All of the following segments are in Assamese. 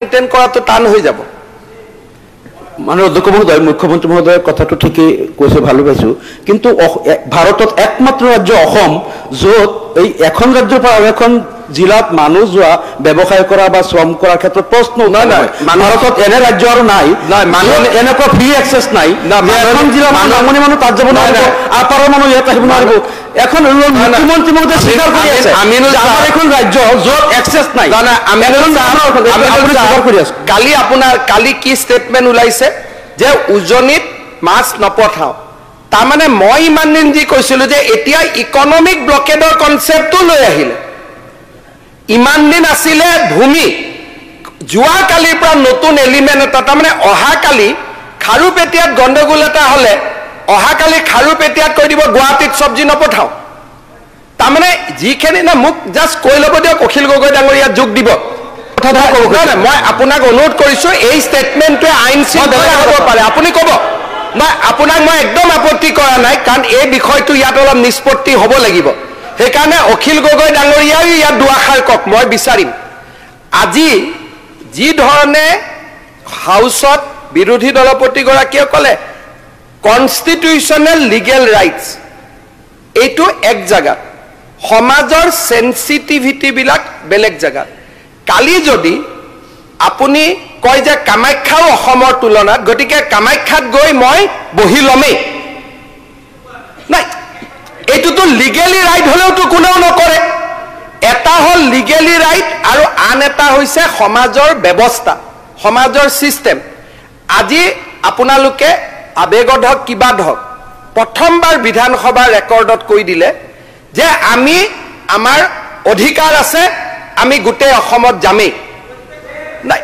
মেইনটেইন কৰাটো টান হৈ যাব মাননীয় অধ্যক্ষ মহোদয় মুখ্যমন্ত্রী মহোদয়ের কথাটো ঠিকই কৈছে ভালো পাইছো কিন্তু ভারতত একমাত্র রাজ্য অসম যত এই এখন ৰাজ্যৰ পৰা এখন জিলাত মানুহ যোৱা ব্যৱসায় কৰা বা শ্ৰম কৰাৰ ক্ষেত্ৰত প্ৰশ্ন নাই ভাৰতত এনে ৰাজ্য আৰু নাই এনেকুৱা ফ্ৰী এক্সেছ নাই এখন জিলা নামনি মানুহ তাত যাব নোৱাৰিব আপাৰৰ মানুহ ইয়াত আহিব নোৱাৰিব এখন মুখ্যমন্ত্ৰী মহোদয় স্বীকাৰ কৰি আছে আমাৰ এখন ৰাজ্য যত এক্সেছ নাই কালি কি ষ্টেটমেণ্ট ওলাইছে যে উজনিত মাছ নপঠাও তাৰমানে মই ইমান দিন যি কৈছিলোঁ যে এতিয়া ইকনমিক ব্লকেডৰ কনচেপ্টটো লৈ আহিলে ইমান দিন আছিলে ভূমি যোৱাকালিৰ পৰা নতুন এলিমেণ্ট এটা তাৰমানে অহাকালি খাৰুপেটীয়াত গণ্ডগোল এটা হ'লে অহাকালি খাৰুপেটীয়াত কৈ দিব গুৱাহাটীত চব্জি নপঠাও তাৰমানে যিখিনি না মোক জাষ্ট কৈ ল'ব দিয়ক অখিল গগৈ ডাঙৰীয়া যোগ দিব মই আপোনাক অনুৰোধ কৰিছোঁ এই ষ্টেটমেণ্টটোৱে আইন শৃংখলা হ'ব পাৰে আপুনি ক'ব মই আপোনাক মই একদম আপত্তি কৰা নাই কাৰণ এই বিষয়টো ইয়াত অলপ নিষ্পত্তি হ'ব লাগিব সেইকাৰণে অখিল গগৈ ডাঙৰীয়াও ইয়াত দুআষাৰ কওক মই বিচাৰিম আজি যি ধৰণে হাউচত বিৰোধী দলপতিগৰাকীয়ে ক'লে কনষ্টিটিউচনেল লিগেল ৰাইটছ এইটো এক জেগাত সমাজৰ চেনচিটিভিটিবিলাক বেলেগ জেগাত কালি যদি আপুনি কয় যে কামাখ্যাও অসমৰ তুলনাত গতিকে কামাখ্যাত গৈ মই বহি ল'মেই নাই এইটোতো লিগেলি ৰাইট হ'লেওতো কোনেও নকৰে এটা হ'ল লিগেলি ৰাইট আৰু আন এটা হৈছে সমাজৰ ব্যৱস্থা সমাজৰ ছিষ্টেম আজি আপোনালোকে আবেগত হওক কিবাত হওক প্ৰথমবাৰ বিধানসভাৰ ৰেকৰ্ডত কৈ দিলে যে আমি আমাৰ অধিকাৰ আছে আমি গোটেই অসমত যামেই নাই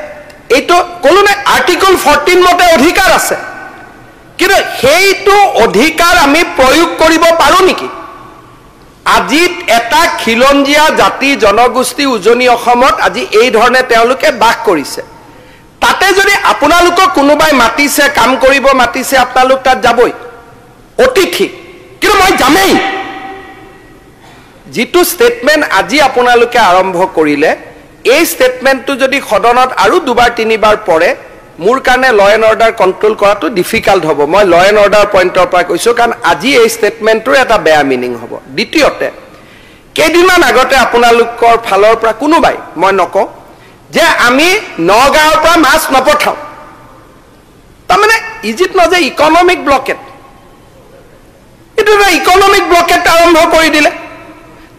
এইটো ক'লো নাই আৰ্টিকল 14 মতে অধিকাৰ আছে কিন্তু সেইটো অধিকাৰ আমি প্ৰয়োগ কৰিব পাৰোঁ নেকি আজি এটা খিলঞ্জীয়া জাতি জনগোষ্ঠী উজনি অসমত আজি এই ধৰণে তেওঁলোকে বাস কৰিছে তাতে যদি আপোনালোকক কোনোবাই মাতিছে কাম কৰিব মাতিছে আপোনালোক তাত যাবই অতিথি কিন্তু মই যামেই যিটো ষ্টেটমেণ্ট আজি আপোনালোকে আৰম্ভ কৰিলে এই ষ্টেটমেণ্টটো যদি সদনত আৰু দুবাৰ তিনিবাৰ পৰে মোৰ কাৰণে ল এণ্ড অৰ্ডাৰ কণ্ট্ৰল কৰাটো ডিফিকাল্ট হ'ব মই ল এণ্ড অৰ্ডাৰ পইণ্টৰ পৰা কৈছোঁ কাৰণ আজি এই ষ্টেটমেণ্টটোৰ এটা বেয়া মিনিং হ'ব দ্বিতীয়তে কেইদিনমান আগতে আপোনালোকৰ ফালৰ পৰা কোনোবাই মই নকওঁ যে আমি নগাঁৱৰ পৰা মাছ নপঠাওঁ তাৰমানে ইজিত ন যে ইকনমিক ব্লকেট এইটো এটা ইকনমিক ব্লকেট আৰম্ভ কৰি দিলে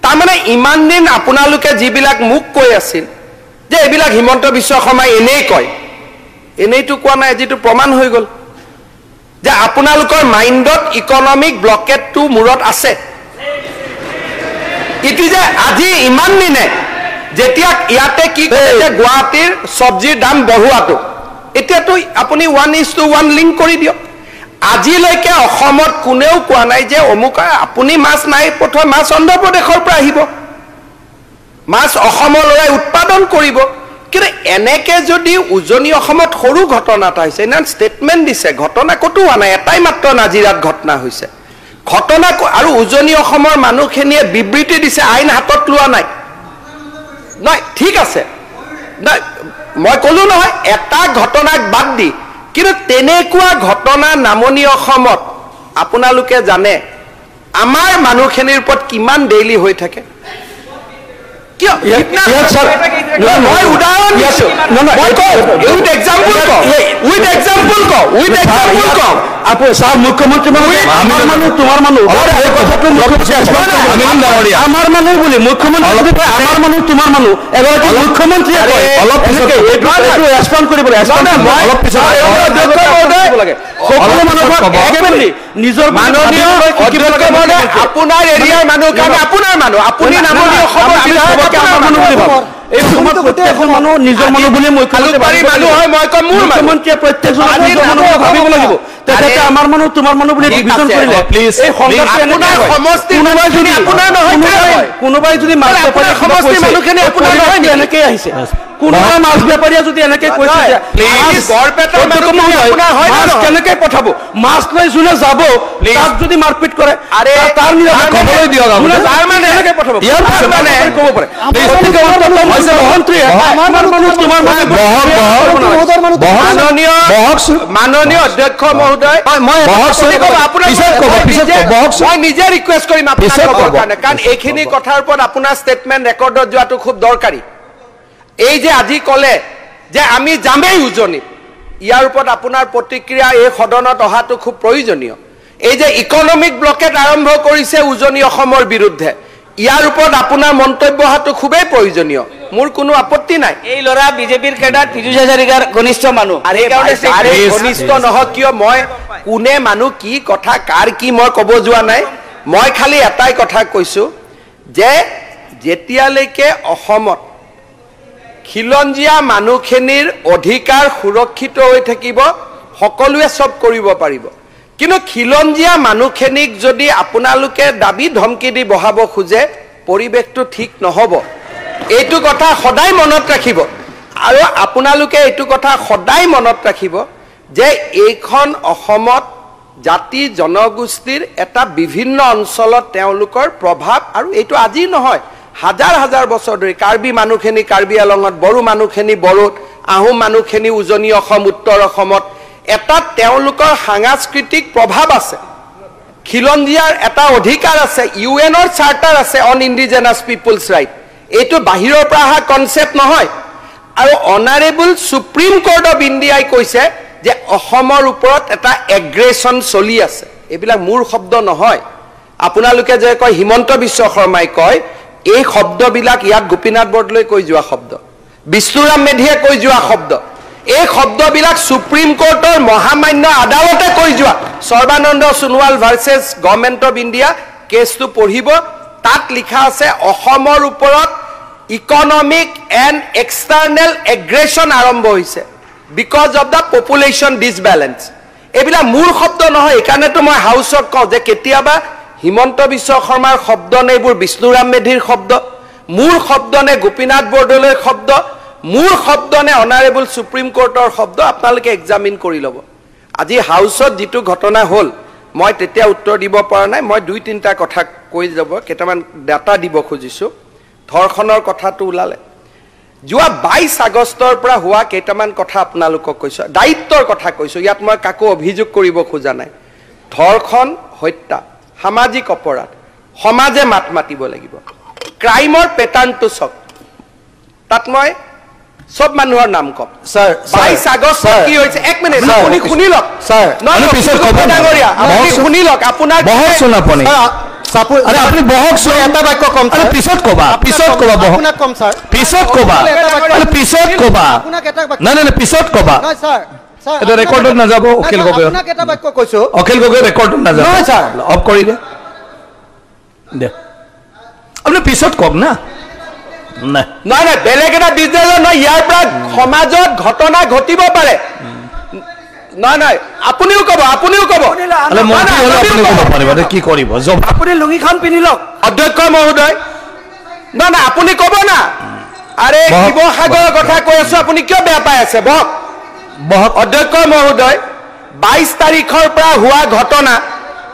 তাৰমানে ইমান দিন আপোনালোকে যিবিলাক মোক কৈ আছিল যে এইবিলাক হিমন্ত বিশ্ব শৰ্মাই এনেই কয় এনেইতো কোৱা নাই যিটো প্ৰমাণ হৈ গ'ল যে আপোনালোকৰ মাইণ্ডত ইকনমিক ব্লকেটটো মূৰত আছে ইতি যে আজি ইমান দিনে যেতিয়া ইয়াতে কি কৰে যে গুৱাহাটীৰ চব্জিৰ দাম বঢ়োৱাটো এতিয়াতো আপুনি 1:1 লিংক কৰি দিয়ক আজিলৈকে অসমত কোনেও কোৱা নাই যে অমুক আপুনি মাছ নাই পঠোৱা মাছ অন্ধ্ৰ প্ৰদেশৰ পৰা আহিব মাছ অসমলৈ উৎপাদন কৰিব কিন্তু এনেকে যদি উজনি অসমত সৰু ঘটনা এটা হৈছে না ষ্টেটমেণ্ট দিছে ঘটনা ক'তো হোৱা নাই এটাই মাত্ৰ নাজিৰাত ঘটনা হৈছে ঘটনা আৰু উজনি অসমৰ মানুহখিনিয়ে বিবৃতি দিছে আইন হাতত লোৱা নাই নাই ঠিক আছে নাই মই ক'লো নহয় এটা ঘটনাক বাদ দি কিন্তু তেনেকুৱা ঘটনা নামনি অসমত আপোনালোকে জানে আমাৰ মানুহখিনিৰ ওপৰত কিমান ডেইলি হৈ থাকে কিয় মই উদাহৰণ দিছোঁ উইথ এক্সাম্পল ছাৰ মুখ্যমন্ত্ৰী আমাৰ মানুহ তোমাৰ মানুহ আমাৰ মানুহ বুলি মুখ্যমন্ত্ৰী আমাৰ মানুহ তোমাৰ মানুহ এগৰাকী মুখ্যমন্ত্ৰীয়ে অলপ ৰেছপণ্ড কৰিব লাগে নিজৰ মাননীয় আপোনাৰ এৰিয়াৰ মানুহ কাৰণে আপোনাৰ মানুহ আপুনি নামনি অসমৰ এই সময়ত প্ৰত্যেকজন মানুহ নিজৰ মানুহ বুলি মানুহ হয় মই কম মোৰ মুখ্যমন্ত্ৰীয়ে প্ৰত্যেকজন মানুহ ভাবিব লাগিব তেখেতে আমাৰ মানুহ তোমাৰ মানুহ বুলি ডিভিজন কৰিলে এই কোনোবাই যদি সমষ্টি মানুহখিনি আপোনাৰ নহয় এনেকেই আহিছে কোনোবা মাছ বেপাৰীয়ে যদি এনেকে কৈছে মাছ কেনেকে পঠাব মাছ লৈ যোনে যাব তাক যদি মাৰপিট কৰে তাৰ খবৰলৈ দিয়ক এনেকে পঠাব ক'ব পাৰে মাননীয় অধ্যক্ষ মহোদয় মই নিজে ৰিকুৱেষ্ট কৰিম আপোনাৰ কাৰণে কাৰণ এইখিনি কথাৰ ওপৰত আপোনাৰ ষ্টেটমেণ্ট ৰেকৰ্ডত যোৱাটো খুব দৰকাৰী এই যে আজি ক'লে যে আমি যামেই উজনিত ইয়াৰ ওপৰত আপোনাৰ প্ৰতিক্ৰিয়া এই সদনত অহাটো খুব প্ৰয়োজনীয় এই যে ইকনমিক ব্লকেট আৰম্ভ কৰিছে উজনি অসমৰ বিৰুদ্ধে ইয়াৰ ওপৰত আপোনাৰ মন্তব্য অহাটো খুবেই প্ৰয়োজনীয় মোৰ কোনো আপত্তি নাই এই ল'ৰা বিজেপিৰ কেডাৰ পীযুষ হাজৰিকাৰ ঘনিষ্ঠ মানুহ ঘনিষ্ঠ নহওক কিয় মই কোনে মানুহ কি কথা কাৰ কি মই ক'ব যোৱা নাই মই খালি এটাই কথা কৈছো যে যেতিয়ালৈকে অসমত খিলঞ্জীয়া মানুহখিনিৰ অধিকাৰ সুৰক্ষিত হৈ থাকিব সকলোৱে সব কৰিব পাৰিব কিন্তু খিলঞ্জীয়া মানুহখিনিক যদি আপোনালোকে দাবী ধমকি দি বহাব খোজে পৰিৱেশটো ঠিক নহ'ব এইটো কথা সদায় মনত ৰাখিব আৰু আপোনালোকে এইটো কথা সদায় মনত ৰাখিব যে এইখন অসমত জাতি জনগোষ্ঠীৰ এটা বিভিন্ন অঞ্চলত তেওঁলোকৰ প্ৰভাৱ আৰু এইটো আজি নহয় হাজাৰ হাজাৰ বছৰ ধৰি কাৰ্বি মানুহখিনি কাৰ্বি আলঙত বড়ো মানুহখিনি বড়োত আহোম মানুহখিনি উজনি অসম উত্তৰ অসমত এটা তেওঁলোকৰ সাংস্কৃতিক প্ৰভাৱ আছে খিলঞ্জীয়াৰ এটা অধিকাৰ আছে ইউএনৰ চাৰ্টাৰ আছে অন ইণ্ডিজেনাছ পিপলছ ৰাইট এইটো বাহিৰৰ পৰা অহা কনচেপ্ট নহয় আৰু অনাৰেবল সুপ্ৰিম কোৰ্ট অফ ইণ্ডিয়াই কৈছে যে অসমৰ ওপৰত এটা এগ্ৰেছন চলি আছে এইবিলাক মোৰ শব্দ নহয় আপোনালোকে যে কয় হিমন্ত বিশ্ব শৰ্মাই কয় এই শব্দবিলাক ইয়াত গোপীনাথ বৰদলৈ কৈ যোৱা শব্দ বিষ্ণুৰাম মেধিয়ে কৈ যোৱা শব্দ এই শব্দবিলাক সুপ্ৰিম কোৰ্টৰ মহামান্য আদালতে কৈ যোৱা Sarbananda Sonowal versus government of India কেছটো পঢ়িব তাত লিখা আছে অসমৰ ওপৰত ইকনমিক এণ্ড এক্সটাৰ্নেল এগ্ৰেছন আৰম্ভ হৈছে বিকজ অফ দ্য পপুলেশ্যন ডিছবেলেঞ্চ এইবিলাক মোৰ শব্দ নহয় এইকাৰণেতো মই হাউচক কওঁ যে কেতিয়াবা হিমন্ত বিশ্ব শৰ্মাৰ শব্দ নে এইবোৰ বিষ্ণুৰাম মেধিৰ শব্দ মোৰ শব্দ নে গোপীনাথ বৰদলৈৰ শব্দ মোৰ শব্দ নে অনাৰেবল সুপ্ৰিম কোৰ্টৰ শব্দ আপোনালোকে এক্সামিন কৰি ল'ব আজি হাউচত যিটো ঘটনা হ'ল মই তেতিয়া উত্তৰ দিব পৰা নাই মই দুই তিনিটা কথা কৈ যাব কেইটামান ডাটা দিব খুজিছোঁ ধৰ্ষণৰ কথাটো ওলালে যোৱা 22 আগষ্টৰ পৰা হোৱা কেইটামান কথা আপোনালোকক কৈছোঁ দায়িত্বৰ কথা কৈছোঁ ইয়াত মই কাকো অভিযোগ কৰিব খোজা নাই ধৰ্ষণ হত্যা সামাজিক অপৰাধ সমাজে মাত মাতিব লাগিব ক্ৰাইমৰ পেটাৰ্ণটো চাওক তাত মই সব মানুহৰ নাম কম স্যাৰ 22 আগষ্ট কি হৈছে এক মিনিট আপুনি শুনি লওক স্যাৰ নহয় পিছত কব ডাঙৰীয়া আপুনি শুনি লওক আপোনাৰ বহুত শুন আপুনি আরে আপনি বহক সো এটা বাক্য কম আরে পিছত কবা বহক আপোনাক কম স্যার পিছত কবা আরে পিছত কবা আপোনাক এটা বাক্য না না পিছত কবা নহয় স্যার স্যার এটা রেকর্ডত না যাব অখিল গগৈ আপোনাক এটা বাক্য কৈছো অখিল গগৈ রেকর্ডত না যাব নহয় স্যার অফ কৰি দে আপনি পিছত কক না নাই নাই নাই বেলেগ এটা বিজনেছৰ নহয় ইয়াৰ পৰা সমাজত ঘটনা ঘটিব পাৰে নাই নাই আপুনিও কব আলে মন্ত্ৰী হলে আপুনি কব পাৰিব কি কৰিব জব আপুনি লুঙিখন পিন্ধি লওক অধ্যক্ষ মহোদয় না না আপুনি কব না আরে শিৱসাগৰৰ কথা কৈ আছো আপুনি কিয় বেয়া পাই আছে বহক অধ্যক্ষ মহোদয় 22 তাৰিখৰ পৰা হোৱা ঘটনা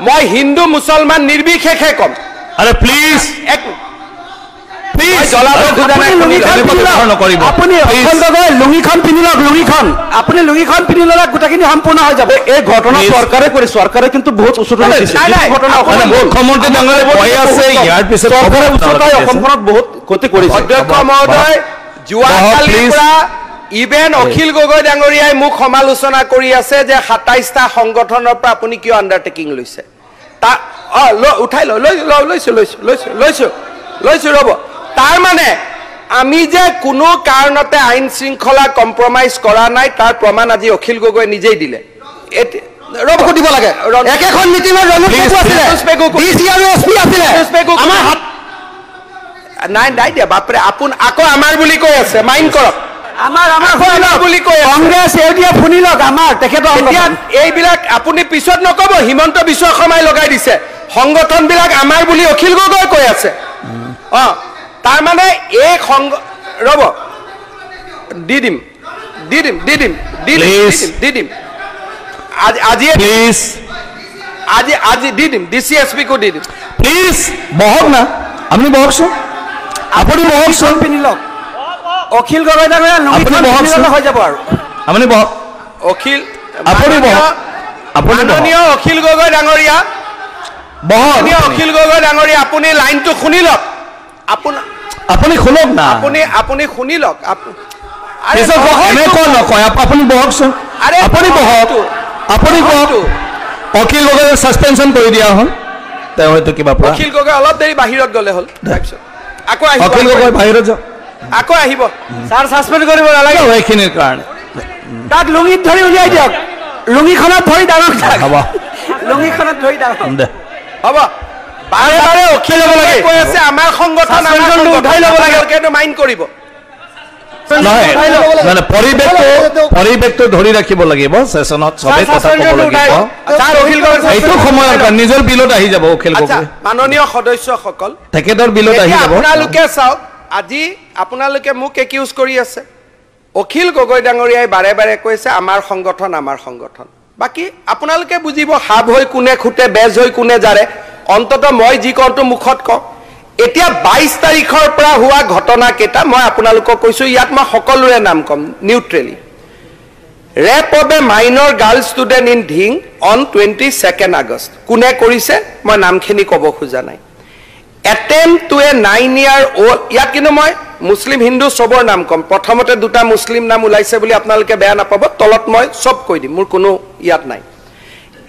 মই হিন্দু মুছলমান নিৰ্বিশেষে কম আৰে প্লিজ এক প্লিজ জলাব খুদা নাই নকৰিব আপুনি অকল গগৈ লুঙিখন পিন্ধি লওক লুঙিখন আপুনি লুঙিখন পিন্ধি ললে গোটেইখিনি সম্পূৰ্ণ হৈ যাব এই ঘটনা চৰকাৰে কিন্তু বহুত উচ্চতা দিছে ঘটনা মুখ্যমন্ত্ৰী ডাঙৰে কৈ আছে ইয়াৰ পিছত চৰকাৰে অসমখনত বহুত ক্ষতি কৰিছে অধ্যক্ষ মহোদয় যোৱা কালিৰ পৰা ইভেন অখিল গগৈ ডাঙৰীয়াই মোক সমালোচনা কৰি আছে যে 27টা সংগঠনৰ পৰা আপুনি কিয় আন্ডাৰটেকিং লৈছে তা উঠাই লৈছো ৰব তাৰ মানে আমি যে কোনো কাৰণতে আইন শৃংখলা কম্প্ৰমাইজ কৰা নাই তাৰ প্ৰমাণ আজি অখিল গগৈ নিজেই দিলে ৰব দিব লাগে একেখন মিটিঙত ডিসি আৰু এসপি আছিলে আমাৰ নাই দিয়া বাপৰে আপোন আকৌ আমাৰ বুলি কৈ আছে মাইণ্ড কৰক আমাৰ বুলি কৈ কংগ্ৰেছ এউডিএফ শুনি লওক আমাৰ তেখেতৰ এইবিলাক আপুনি পিছত নকব হিমন্ত বিশ্ব শৰ্মাই লগাই দিছে সংগঠনবিলাক আমাৰ বুলি অখিল গগৈ কৈ আছে তাৰ মানে এই ৰব দি দিম আজি দি দিম DCSP কো দি দিম প্লিজ বহক না আপুনি বহকচোন আপুনি বহকচোন পিনি লওক অখিল গগৈ ডাঙৰীয়া লুঙিখন পিনি হৈ যাব আৰু আপুনি বহক অখিল আপুনি বহক মাননীয় অখিল গগৈ ডাঙৰীয়া বহক অখিল গগৈ ডাঙৰীয়া আপুনি লাইনটো শুনি লওক আপুনি শুনক না আপুনি শুনি লওক নকয় আপুনি বহকচোন আপুনি বহক অখিল গগৈ সাসপেনশন কৰি দিয়া হ'ল তেওঁ হয়তো কিবা অখিল গগৈ অলপ দেৰি বাহিৰত গ'লে হ'ল তাৰপিছত আকৌ আহিব অখিল গগৈ বাহিৰত যাওক আকৌ আহিব ছাৰ ছাসপেণ্ড কৰিব নালাগে এইখিনিৰ কাৰণে তাক লুঙিত ধৰি উলিয়াই দিয়ক লুঙিখনত ধৰি ডাঙৰ হ'ব লুঙিখনত ধৰি ডাঙৰ হ'ব বাৰে বাৰে অখিল গগৈ কৈ আছে আমাৰ সংগঠন উঠাই ল'ব লাগে কিন্তু মাইণ্ড কৰিব মানে পৰিৱেশটো ধৰি ৰাখিব লাগিব সেশনত সবে কথা ক'ব লাগিব এইটো সময়ত নিজৰ বিলত আহি যাব অখিল গগৈ মাননীয় সদস্যসকল তেখেতৰ বিলত আহি যাব আপোনালোকে চাওক আজি আপোনালোকে মোক একিউজ কৰি আছে অখিল গগৈ ডাঙৰীয়াই বাৰে বাৰে কৈছে আমাৰ সংগঠন বাকি আপোনালোকে বুজিব হাব হৈ কোনে খুটে বেজ হৈ কোনে জাৰে অন্তত মই যি কওঁটো মুখত কওঁ এতিয়া 22 তাৰিখৰ পৰা হোৱা ঘটনা কেইটা মই আপোনালোকক কৈছো ইয়াত মই সকলোৰে নাম কম নিউট্ৰেলি rape of a minor girl student in Dhing on 22 August কোনে কৰিছে মই নামখিনি ক'ব খোজা নাই attempt to a 9-year old ইয়াত কিন্তু মই মুছলিম হিন্দু সবৰ নাম কম প্ৰথমতে দুটা মুছলিম নাম ওলাইছে বুলি আপোনালোকে বেয়া নাপাব তলত মই সব কৈ দিম মোৰ কোনো ইয়াত নাই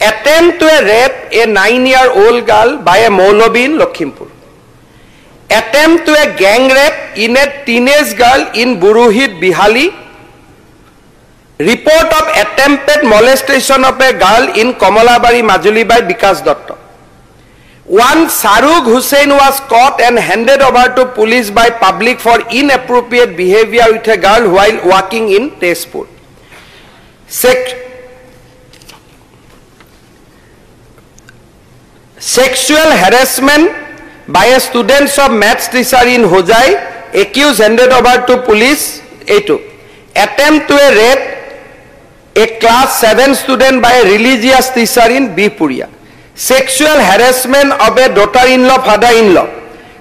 attempt to a rape a 9-year old girl by a Maulavi in Lakhimpur attempt to a gang rape in a teenage girl in Buruhit Bihali report of attempted molestation of a girl in Kamalabari Majuli by Bikas Datta one Sarug Hussain was caught and handed over to police by public for inappropriate behavior with a girl while walking in Tezpur sexual harassment by a students of maths teacher in Hojai accused handed over to police A2 attempt to a rape a class 7 student by a religious teacher in Bipuria sexual harassment of a daughter-in-law father-in-law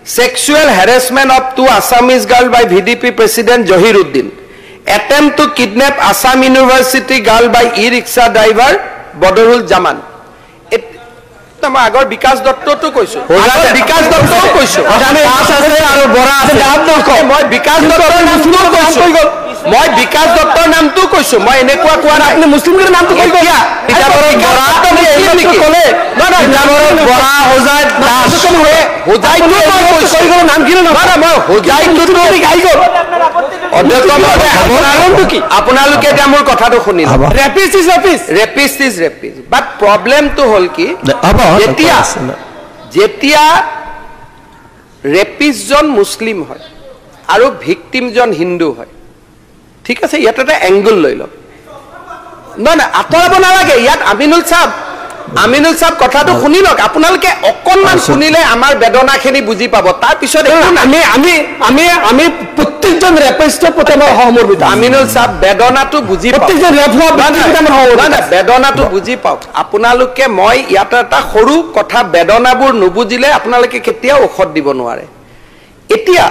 sexual harassment of two Assamese girl by VDP president Johiruddin attempt to kidnap Assam University girl by e-rickshaw driver Badrul Zaman মই আগৰ বিকাশ দত্তটো কৈছো বিকাশ দত্তও কৈছো মই বিকাশ দত্তৰ নামটো কৈছো মই এনেকুৱা কোৱা নাই মুছলিমৰ নামটো কৈ গ'ল আপোনালোকে এতিয়া মোৰ কথাটো শুনি বাট প্ৰব্লেমটো হ'ল কি যেতিয়া ৰেপিষ্টজন মুছলিম হয় আৰু ভিক্টিমজন হিন্দু হয় ঠিক আছে ইয়াত এটা এংগল লৈ লওক নহয় আঁতৰাব নালাগে ইয়াত আমিনুল চাহাব কথাটো শুনি লওক আপোনালোকে অকণমান শুনিলে আমাৰ বেদনাখিনি বুজি পাব তাৰপিছত আমি প্ৰত্যেকজন ৰেপিষ্টৰ প্ৰতি আমাৰ সহমৰ্মিত আমিনুল চাহাব বেদনাটো বুজি বেদনাটো বুজি পাওক আপোনালোকে মই ইয়াত এটা সৰু কথা বেদনাবোৰ নুবুজিলে আপোনালোকে কেতিয়াও ঔষধ দিব নোৱাৰে এতিয়া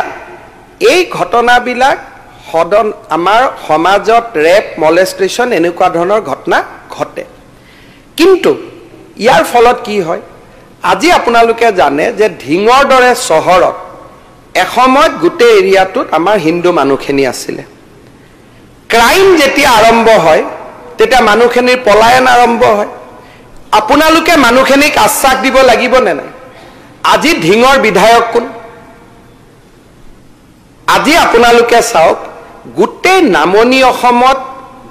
এই ঘটনাবিলাক আমাৰ সমাজত ৰেপ মলেষ্টেশ্যন এনেকুৱা ধৰণৰ ঘটনা ঘটে কিন্তু ইয়াৰ ফলত কি হয় আজি আপোনালোকে জানে যে ধিঙৰ দৰে চহৰত এসময়ত গোটেই এৰিয়াটোত আমাৰ হিন্দু মানুহখিনি আছিলে ক্ৰাইম যেতিয়া আৰম্ভ হয় তেতিয়া মানুহখিনিৰ পলায়ন আৰম্ভ হয় আপোনালোকে মানুহখিনিক আশ্বাস দিব লাগিব নে নাই আজি ধিঙৰ বিধায়ক কোন আজি আপোনালোকে চাওক গোটেই নামনি অসমত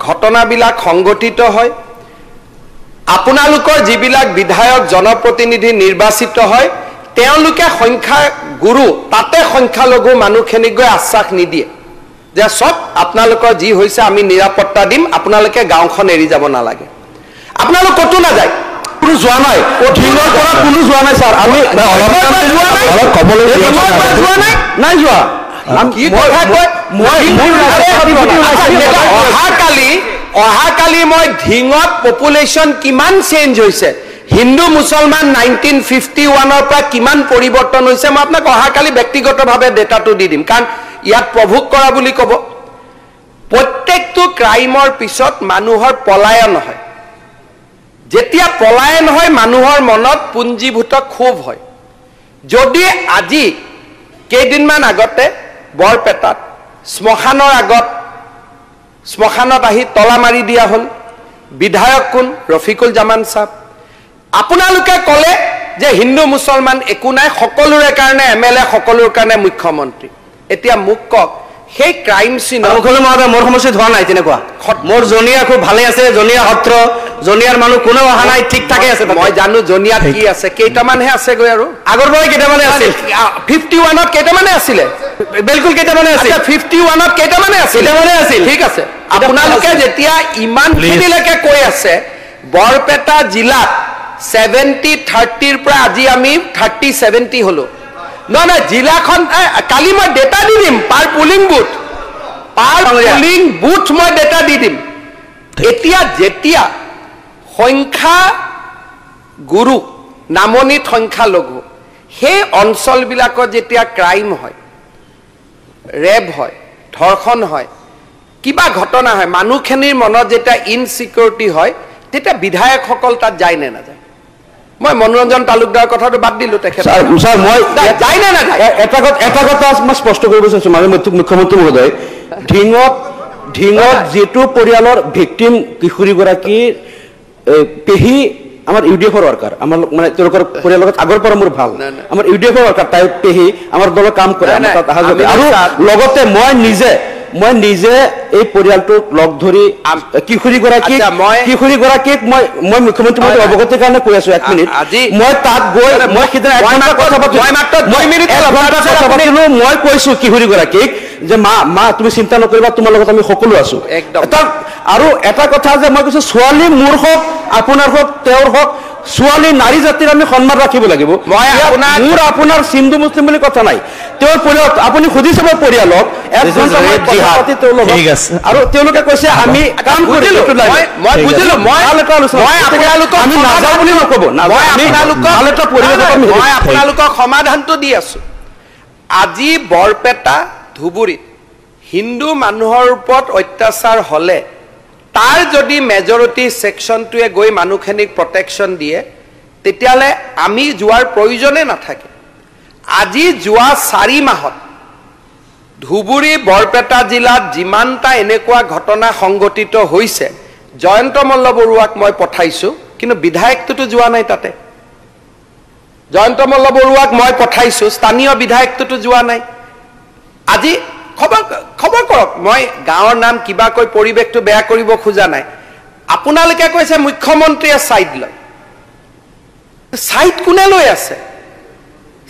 ঘটনাবিলাক সংগঠিত হয় আপোনালোকৰ যিবিলাক বিধায়ক জনপ্ৰতিনিধি নিৰ্বাচিত হয় তেওঁলোকে সংখ্যা গুৰু তাতে সংখ্যালঘু মানুহখিনিক গৈ আশ্বাস নিদিয়ে যে সব আপোনালোকৰ যি হৈছে আমি নিৰাপত্তা দিম আপোনালোকে গাঁওখন এৰি যাব নালাগে আপোনালোক কতো নাযায় কোনো যোৱা নাই ধিঙৰ পৰা কোনো যোৱা নাই ছাৰ আমি অলপ ক'বলৈ নাই যোৱা অহাকালি মই ধিঙত পপুলেশ্যন কিমান চেঞ্জ হৈছে, হিন্দু মুছলমান 1951 পৰা কিমান পৰিৱৰ্তন হৈছে, মই আপোনাক অহাকালি ব্যক্তিগতভাৱে ডেটাটো দি দিম, কাৰণ ইয়াত প্ৰভোগ কৰা বুলি ক'ব। প্ৰত্যেকটো ক্ৰাইমৰ পিছত মানুহৰ পলায়ন হয়। যেতিয়া পলায়ন হয় মানুহৰ মনত পুঞ্জীভূত ক্ষোভ হয়। যদি আজি কেইদিনমান আগতে বৰপেটাত শ্মশানৰ আগত শ্মশানত আহি তলা মাৰি দিয়া হ'ল বিধায়ক কোন? ৰফিকুল জামান চাহাব। আপোনালোকে ক'লে যে হিন্দু মুছলমান একো নাই, সকলোৰে কাৰণে MLA, সকলোৰে কাৰণে মুখ্যমন্ত্ৰী। এতিয়া মোক কওক, সেই ক্ৰাইম চিন মোৰ সমস্যা হোৱা নাই তেনেকুৱা। মোৰ জনিয়া খুব ভালে আছে, জনিয়া সত্ৰ, জনিয়াৰ মানুহ কোনো অহা নাই, ঠিক ঠাকে আছে। মই জানো জনিয়াত কি আছে, কেইটামানহে আছেগৈ আৰু আগৰ পৰাই কেইটামানে আছিল। 51ত কেইটামানে আছিলে, বিলকুল কেইটামানে আছিল। 51ত কেইটামানে আছিল, ঠিক আছে। আপোনালোকে যেতিয়া ইমানখিনিলৈকে কৈ আছে, বৰপেটা জিলাত 70-30ৰ পৰা আজি আমি 30-70 হলো। নহয় জিলাখন, কালি মই ডেটা দি দিম, পাৰ পুলিং বুথ মই ডেটা দি দিম। এতিয়া যেতিয়া সংখ্যা গুৰু নামনিত সংখ্যা লঘু, সেই অঞ্চলবিলাকত যেতিয়া ক্ৰাইম হয়, ৰেপ হয়, ধৰ্ষণ হয়, কিবা ঘটনা হয়, মানুহখিনিৰ মনত যেতিয়া ইনচিকিউৰিটি হয়, তেতিয়া বিধায়কসকল তাত যায় নে নাযায়? মই মনোৰঞ্জন তালুকদাৰৰ কথাটো বাদ দিলো, তেখেত মই যায় নে নাযায়? এটা কথা মই স্পষ্ট কৰিব বিচাৰিছো, মুখ্যমন্ত্ৰী মহোদয়, ঢিঙত যিটো পৰিয়ালৰ ভিক্টিম কিশোৰীগৰাকীৰ পেহী আমাৰ UDF-ৰ ৱৰ্কাৰ, আমাৰ মানে তেওঁলোকৰ পৰিয়ালৰ লগত আগৰ পৰা মোৰ ভাল, আমাৰ UDF-ৰ ৱৰ্কাৰ, তাই পেহী আমাৰ দলত কাম কৰে, আৰু লগতে মই নিজে এই পৰিয়ালটোক লগ ধৰি কিশোৰীগৰাকীক মই মুখ্যমন্ত্ৰী মহোদয় অৱগতিৰ কাৰণে কৈ আছো, 1 মিনিট। মই তাত গৈ মই সিদিনা 1 ঘণ্টা কথা পাতিলো, মই কৈছো কিশোৰীগৰাকীক যে মা তুমি চিন্তা নকৰিবা, তোমাৰ লগত আমি সকলো আছো। আৰু এটা কথা যে মই কৈছো, ছোৱালী মোৰ হওক, আপোনাৰ হওক, তেওঁৰ হওক, ছোৱালী নাৰী জাতিৰ আমি সন্মান ৰাখিব লাগিব। মোৰ আপোনাৰ হিন্দু মুছলিম বুলি কথা নাই, তেওঁৰ পৰিয়াল আপুনি সুধি চাব, পৰিয়ালক আৰু তেওঁলোকে কৈছে আমি কাম কৰিলো। মই বুজিলো, মই আপোনালোকক সমাধানটো দি আছো। আজি বৰপেটা ধুবুৰীত হিন্দু মানুহৰ ওপৰত অত্যাচাৰ হলে, তাৰ যদি মেজৰিটি ছেকশ্যনটোৱে গৈ মানুহখিনিক প্ৰটেকশ্যন দিয়ে, তেতিয়াহ'লে আমি যোৱাৰ প্ৰয়োজনে নাথাকে। আজি যোৱা 4 মাহত ধুবুৰী বৰপেটা জিলাত যিমানটা এনেকুৱা ঘটনা সংঘটিত হৈছে, জয়ন্ত মল্ল বৰুৱাক মই পঠাইছো, কিন্তু বিধায়কটোতো যোৱা নাই তাতে। জয়ন্ত মল্ল বৰুৱাক মই পঠাইছো, স্থানীয় বিধায়কটোতো যোৱা নাই। আজি খবৰ কৰক, মই গাঁৱৰ নাম কিবা কৈ পৰিৱেশটো বেয়া কৰিব খোজা নাই। আপোনালোকে কৈছে মুখ্যমন্ত্ৰীয়ে ছাইড লয়, ছাইড কোনে লৈ আছে?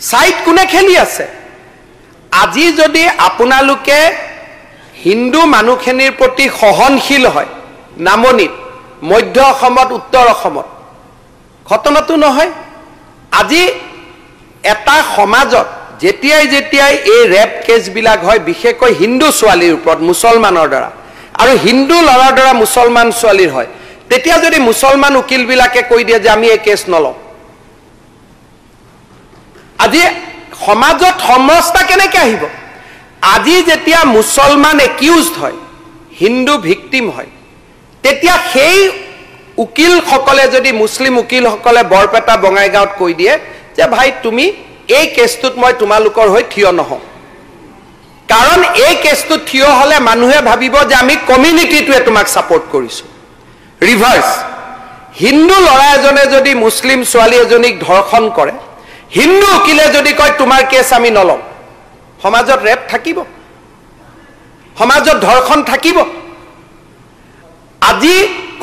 ছাইড কোনে খেলি আছে? আজি যদি আপোনালোকে হিন্দু মানুহখিনিৰ প্ৰতি সহনশীল হয়, নামনিত, মধ্য অসমত, উত্তৰ অসমত, ঘটনাটো নহয়। আজি এটা সমাজত যেতিয়াই এই ৰেপ কেছবিলাক হয়, বিশেষকৈ হিন্দু ছোৱালীৰ ওপৰত মুছলমানৰ দ্বাৰা, আৰু হিন্দু ল'ৰাৰ দ্বাৰা মুছলমান ছোৱালীৰ হয়, তেতিয়া যদি মুছলমান উকিলবিলাকে কৈ দিয়ে যে আমি এই কেছ নলওঁ, আজি সমাজত সমস্যা কেনেকৈ আহিব? আজি যেতিয়া মুছলমান একিউজড হয়, হিন্দু ভিক্টিম হয়, তেতিয়া সেই উকিলসকলে যদি মুছলিম উকিলসকলে বৰপেটা বঙাইগাঁৱত কৈ দিয়ে যে ভাই তুমি এই কেছটোত মই তোমালোকৰ হৈ থিয় নহওঁ, কাৰণ এই কেছটোত থিয় হলে মানুহে ভাবিব যে আমি কমিউনিটিটোৱে তোমাক ছাপোৰ্ট কৰিছো। ৰিভাৰ্ছ, হিন্দু ল'ৰা এজনে যদি মুছলিম ছোৱালী এজনীক ধৰ্ষণ কৰে, হিন্দু উকিলে যদি কয় তোমাৰ কেছ আমি নলওঁ, সমাজত ৰেপ থাকিব, সমাজত ধৰ্ষণ থাকিব। আজি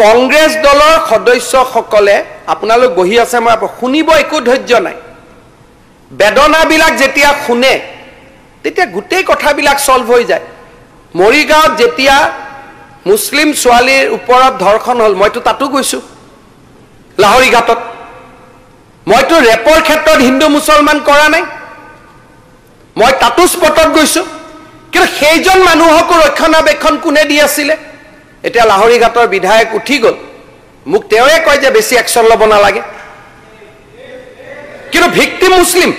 কংগ্ৰেছ দলৰ সদস্যসকলে, আপোনালোক বহি আছে, মই শুনিব একো ধৈৰ্য নাই, বেদনাবিলাক যেতিয়া শুনে তেতিয়া গোটেই কথাবিলাক সলভ হৈ যায়। মৰিগাঁৱত যেতিয়া মুছলিম ছোৱালীৰ ওপৰত ধৰ্ষণ হ'ল, মইতো তাতো গৈছো, লাহৰী ঘাটত। মইতো ৰেপৰ ক্ষেত্ৰত হিন্দু মুছলমান কৰা নাই, মই তাতো স্পটত গৈছো। কিন্তু সেইজন মানুহকো ৰক্ষণাবেক্ষণ কোনে দি আছিলে এতিয়া লাহৰীঘাটৰ বিধায়ক উঠি গ'ল মোক তেওঁৱে কয় যে বেছি একশ্যন ল'ব নালাগে কিন্তু ভিক্টিম মুছলিম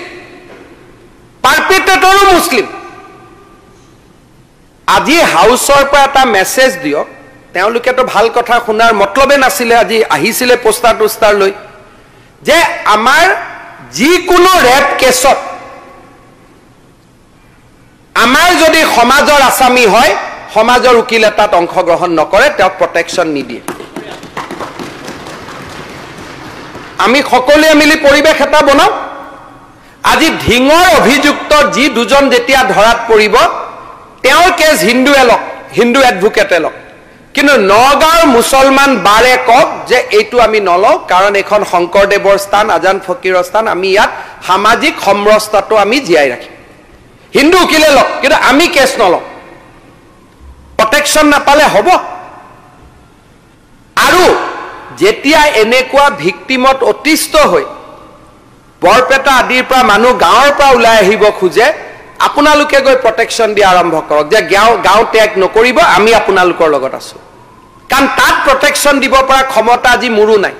পাৰ্পিট্ৰেটৰো মুছলিম আজি হাউচৰ পৰা এটা মেছেজ দিয়ক তেওঁলোকেতো ভাল কথা শুনাৰ মতলবে নাছিলে আজি আহিছিলে পোষ্টাৰ টোষ্টাৰ লৈ যে আমাৰ যিকোনো ৰেপ কেছত আমাৰ যদি সমাজৰ আসামী হয় সমাজৰ উকিল এটাত অংশগ্ৰহণ নকৰে তেওঁক প্ৰটেকশ্যন নিদিয়ে আমি সকলোৱে মিলি পৰিৱেশ এটা বনাও আজি ঢিঙৰ অভিযুক্ত যি দুজন যেতিয়া ধৰাত পৰিব তেওঁৰ কেছ হিন্দু এডভোকেটে লওক কিন্তু নগাঁৱৰ মুছলমান বাৰে কওক যে এইটো আমি নলওঁ কাৰণ এইখন শংকৰদেৱৰ স্থান আজান ফকীৰৰ স্থান আমি ইয়াত সামাজিক সমৰসতাটো আমি জীয়াই ৰাখিম হিন্দু উকিলে লওক কিন্তু আমি কেছ নলওঁ প্ৰটেকশ্যন নাপালে হ'ব আৰু যেতিয়া এনেকুৱা ভিক্টিমত অতিষ্ঠ হৈ বৰপেটা আদিৰ পৰা মানুহ গাঁৱৰ পৰা ওলাই আহিব খোজে আপোনালোকে গৈ প্ৰটেকশ্যন দিয়া আৰম্ভ কৰক যে গাঁও ত্যাগ নকৰিব আমি আপোনালোকৰ লগত আছো কাৰণ তাত প্ৰটেকশ্যন দিব পৰা ক্ষমতা আজি মোৰো নাই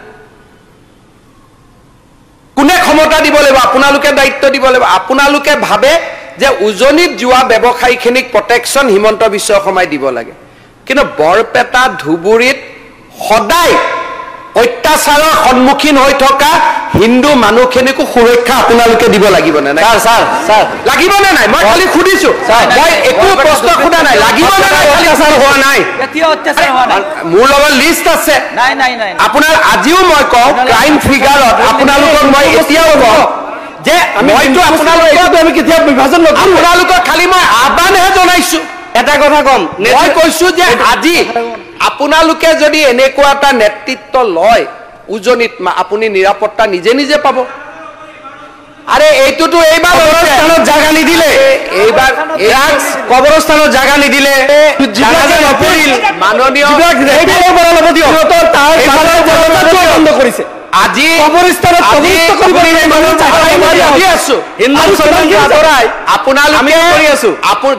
কোনে ক্ষমতা দিব লাগিব আপোনালোকে দায়িত্ব দিব লাগিব আপোনালোকে ভাবে যে উজনিত যোৱা ব্যৱসায়ীখিনিক প্ৰটেকশ্যন হিমন্ত বিশ্ব শৰ্মাই দিব লাগে কিন্তু বৰপেটা ধুবুৰীত সদায় অত্যাচাৰৰ সন্মুখীন হৈ থকা হিন্দু মানুহখিনিকো সুৰক্ষা আপোনালোকে দিব লাগিব নে নাই স্যাৰ লাগিব নে নাই মই খালি সুধিছো মই একো প্ৰশ্ন সোধা নাই লাগিব নে নাই অত্যাচাৰ হোৱা নাই মোৰ লগত লিষ্ট আছে আপোনাৰ আজিও মই কওঁ ক্ৰাইম ফিগাৰত আপোনালোকক মই এতিয়াও কওঁ যে মইতো আপোনালোকক কেতিয়া বিভাজন নকৰো আপোনালোকক খালি মই আহ্বানহে জনাইছো এটা কথা কম মই কৈছো যে আজি আপোনালোকে যদি এনেকুৱা এটা নেতৃত্ব লয় উজনিত আপুনি নিৰাপত্তা নিজে নিজে পাব আৰে এইটোতো এইবাৰ কবৰস্থানত জাগা নিদিলে এইবাৰ কবৰস্থানত জাগা নিদিলে জানাজা নপৰিল মাননীয় বন্ধ কৰিছে আজি কবৰস্থানত আপোনালোকে কৰি আছো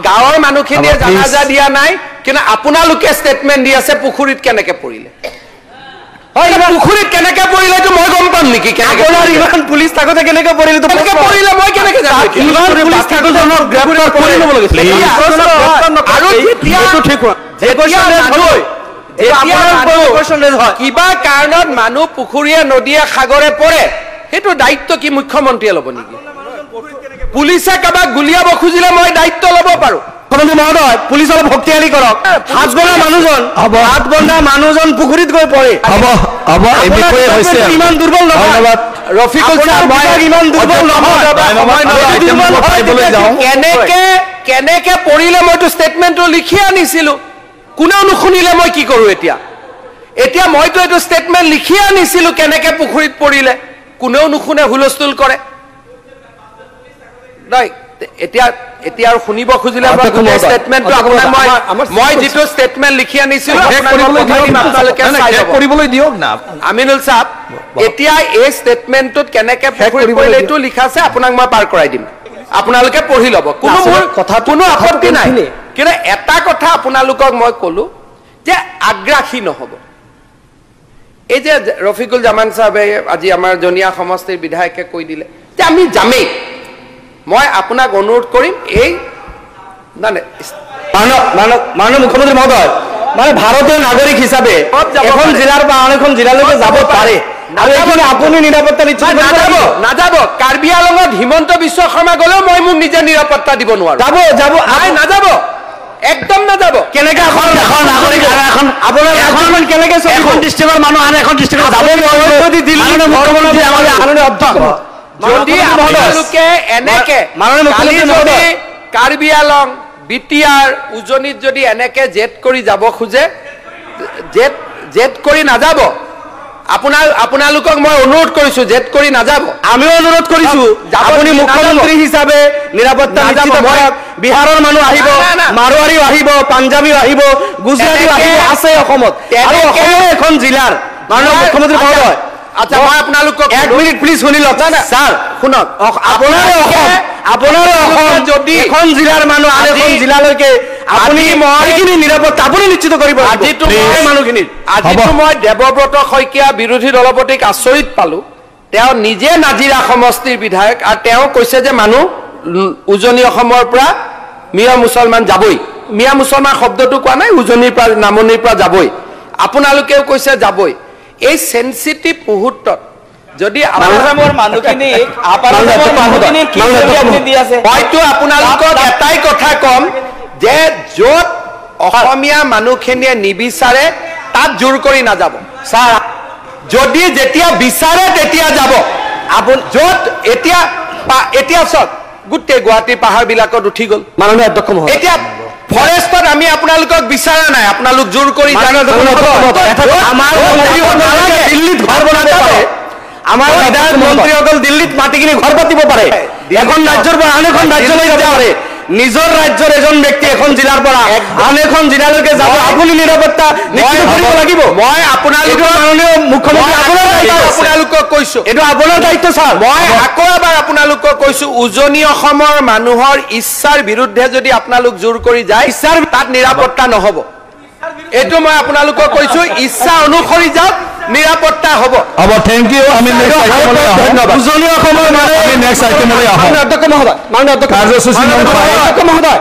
গাঁৱৰ মানুহখিনিয়ে জানাজা দিয়া নাই কিন্তু আপোনালোকে ষ্টেটমেণ্ট দি আছে পুখুৰীত কেনেকে পৰিলে পুখুৰীত কেনেকে পৰিলে এইটো মই গম পাম নেকি ইমান পুলিচ থাকোতে কেনেকে পৰিলে মই কেনেকে কিবা কাৰণত মানুহ পুখুৰীয়ে নদীয়ে সাগৰে পৰে সেইটো দায়িত্ব কি মুখ্যমন্ত্ৰীয়ে ল'ব নেকি পুলিচে কাৰোবাক গুলিয়াব খুজিলে মই দায়িত্ব ল'ব পাৰো মহোদয় পুলিচ অলপ শক্তিশালী কৰক হাত বন্ধা মানুহজন পুখুৰীত গৈ পৰে ইমান দুৰ্বল নহয় ৰফিকুল ইমান দুৰ্বল নহয় কেনেকে পৰিলে মইতো ষ্টেটমেণ্টটো লিখি আনিছিলো কোনেও নুশুনিলে মই কি কৰো এতিয়া মইতো এইটো ষ্টেটমেণ্ট লিখি আনিছিলো কেনেকে পুখুৰীত পৰিলে কোনেও নুশুনে হুলস্থুল কৰে নাই এতিয়া আৰু শুনিব খুজিলে ষ্টেটমেণ্টটো আপোনাক মই যিটো ষ্টেটমেণ্ট লিখি আনিছিলো কৰিবলৈ দিয়ক না আমিনুল সাহেব এতিয়া এই ষ্টেটমেণ্টটোত কেনেকে পুখুৰীত পৰিলে এইটো লিখা আছে আপোনাক মই পাৰ কৰাই দিম আপোনালোকে পঢ়ি ল'ব কোনো আপত্তি নাই কিন্তু এটা কথা আপোনালোকক মই ক'লো যে আগ্ৰাসী নহ'ব এই যে ৰফিকুল জামান সাহেবে আজি আমাৰ জনীয়া সমষ্টিৰ বিধায়কে কৈ দিলে যে আমি যামেই মই আপোনাক অনুৰোধ কৰিম এই মাননীয় মুখ্যমন্ত্ৰী মহোদয় মানে ভাৰতীয় নাগৰিক হিচাপে এখন জিলাৰ পৰা আন এখন জিলালৈকে যাব পাৰে আৰু এইখিনি আপুনি নিৰাপত্তা নিশ্চিত নাযাব কাৰ্বি আংলঙত হিমন্ত বিশ্ব শৰ্মা গ'লেও মই মোক নিজে নিৰাপত্তা দিব নোৱাৰো যাব নাযাব একদম নাযাব কেনেকে আপোনাৰ কেনেকে এখন ডিষ্ট্ৰিক্টৰ মানুহ আন এখন ডিষ্ট্ৰিক্টত যাব যদি দিল্লীৰ মুখ্যমন্ত্ৰী যদি আপোনালোকে এনেকে যদি কাৰ্বি আংলং বিটিআৰ উজনিত যদি এনেকে জেদ কৰি যাব খোজে জেদ কৰি নাযাব আপোনালোকক মই অনুৰোধ কৰিছো জেদ কৰি নাযাব আমিও অনুৰোধ কৰিছো আপুনি মুখ্যমন্ত্ৰী হিচাপে নিৰাপত্তা নিশ্চিত কৰক বিহাৰৰ মানুহ আহিব মাৰোৱাৰীও আহিব পাঞ্জাবীও আহিব গুজৰাটীও আহিব আছে অসমত আৰু অসমৰ এখন জিলাৰ মাননীয় মুখ্যমন্ত্ৰী মহোদয় আচ্ছা মই আপোনালোকক 1 মিনিট প্লিজ শুনি লওক স্যাৰ শুনক আপোনাৰ যদি এখন জিলাৰ মানুহ আৰু এখন জিলালৈকে আপুনি মইখিনি নিৰাপত্তা আপুনি নিশ্চিত কৰিব আজিতো মই দেৱব্ৰত শইকীয়া বিৰোধী দলপতিক আচৰিত পালো তেওঁ নিজে নাজিৰা সমষ্টিৰ বিধায়ক আৰু তেওঁ কৈছে যে মানুহ উজনি অসমৰ পৰা মিয়া মুছলমান যাবই মিয়া মুছলমান শব্দটো কোৱা নাই উজনিৰ পৰা নামনিৰ পৰা যাবই আপোনালোকেও কৈছে যাবই এই সেনসিটিভ মুহূৰ্তত যদি আপাৰামৰ মানুহখিনি কি আপনি দি আছে হয়তো আপোনালোকক এটাই কথা কম যে যত অসমীয়া মানুহখিনিয়ে নিবিচাৰে তাত জোৰ কৰি নাযাব স্যাৰ যদি যেতিয়া বিচাৰে তেতিয়া যাব আপন যত এতিয়া এতিয়া সব গোটেই গুৱাহাটী পাহাৰ বিলাকত উঠি গল মাননীয় অধ্যক্ষ মহোদয় এতিয়া ফৰেষ্টত আমি আপোনালোকক বিচাৰা নাই আপোনালোক জোৰ কৰি আমাৰ দিল্লীত ঘৰ বনাব পাৰে আমাৰ বিধায়ক মন্ত্ৰীসকল দিল্লীত মাটি কিনি ঘৰ পাতিব পাৰে এখন ৰাজ্যৰ পৰা আন এখন ৰাজ্যলৈ যাব পাৰে নিজৰ ৰাজ্যৰ এজন ব্যক্তি এখন জিলাৰ পৰা আন এখন জিলালৈকে যাব আপুনি নিৰাপত্তা নিশ্চিত কৰিব লাগিব মই আপোনালোকৰ মাননীয় মুখ্যমন্ত্ৰী আপোনালোকক কৈছো এইটো আপোনাৰ দায়িত্ব স্যাৰ মই আকৌ এবাৰ আপোনালোকক কৈছো উজনি অসমৰ মানুহৰ ইচ্ছাৰ বিৰুদ্ধে যদি আপোনালোক জোৰ কৰি যায় ইচ্ছাৰ তাত নিৰাপত্তা নহব এইটো মই আপোনালোকক কৈছো ইচ্ছা অনুসৰি যাওক নিৰাপত্তা হ'ব হ'ব থ্যাংক ইউ আমি ধন্যবাদ উজনি অসমৰ নেক্সট আইটেমলৈ আহোঁ মাননীয় অধ্যক্ষ মহোদয় কাৰ্যসূচী মহোদয়